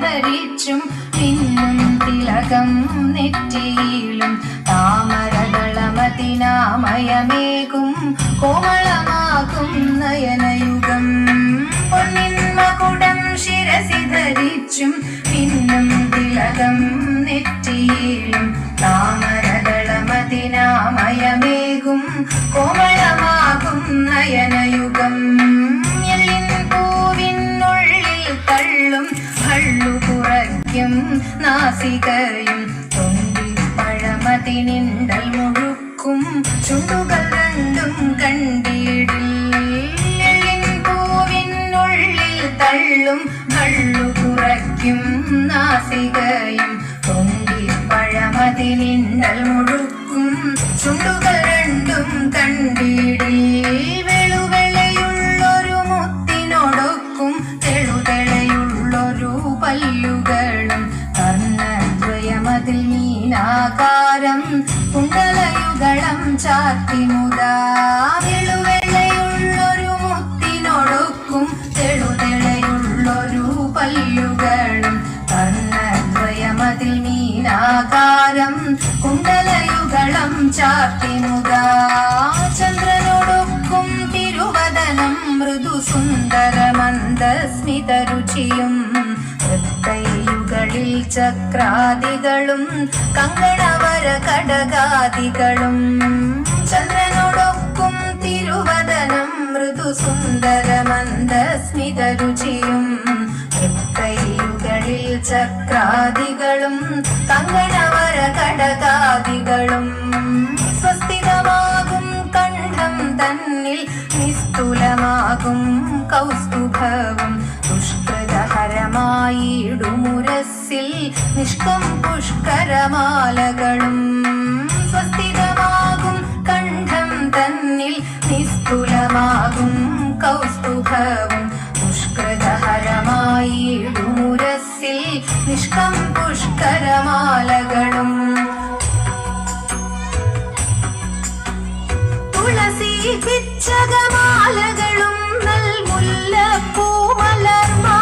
ധരിച്ചും പിന്നും തിലകം നെറ്റിയിലും താമരദളമതിനാമയമേകും കോമളമാകും നയനയുഗം പൊന്നിൻ മകുടം ശിരസി ധരിച്ചും പിന്നും തിലകം നെറ്റിയിലും താമരദളമതിനാമയമേകും കോമളമാകും നയനയുഗം എല്ലിൻ പൂവിനുള്ളിൽ തള്ളും ഭള്ളു കുറയ്ക്കും നാസികയും തൊണ്ടി പഴമതിനിണ്ടൽ മുഴുക്കും ചുണ്ടുകൾ രണ്ടും കണ്ടിടിൽ എല്ലിൻ പൂവിനുള്ളിൽ തള്ളും ഭള്ളു കുറയ്ക്കും നാസികയും തൊണ്ടി പഴമതിനിണ്ടൽ മുഴുക്കും ചുണ്ടുകൾ രണ്ടും കണ്ടിടിൽ വെളുവെളയുള്ളൊരു മുത്തിനോടൊക്കും തെളുതെളയുള്ളൊരു പല്ലുകളും കർണദ്വയമതിൽ മീനാകാരം കുണ്ടലയുഗളം ചാത്തിമുതാ വെളുവെളയുള്ളൊരു മുത്തിനോടൊക്കും തെളുതെളയുള്ളൊരു പല്ലുകളും കർണദ്വയമതിൽ മീനാകാരം കുണ്ടലയുഗളം ചാത്തിമുതാ ചന്ദ്രനോടൊക്കും തിരുവദനം മൃദു സുന്ദര മന്ദസ്മിതരുചിയും വൃത്തയുകളിൽ ചക്രാദികളും കങ്കണവര കടകാദികളും ചന്ദ്രനോടൊക്കും തിരുവദനം മൃദു സുന്ദര മന്ദസ്മിതരുചിയും വൃത്തയുകളിൽ ചക്രാദികളും കങ്കണവര കടകാദികളും സ്വസ്തികമാകും കണ്ഠം തന്നിൽ നിസ്തുലമാകും കൗസ്തുഭവും ദുഷ്കൃതഹരമായിടുമുരസ്സിൽ നിഷ്കം പുഷ്കരമാലകളും സ്വസ്തികമാകും കണ്ഠം തന്നിൽ നിസ്തുലമാകും കൗസ്തുഭവും ദുഷ്കൃതഹരമായിടുമുരസ്സിൽ നിഷ്കം പുഷ്കരമാലകളും തുളസി പിച്ചകമാലകളും നൽമുല്ല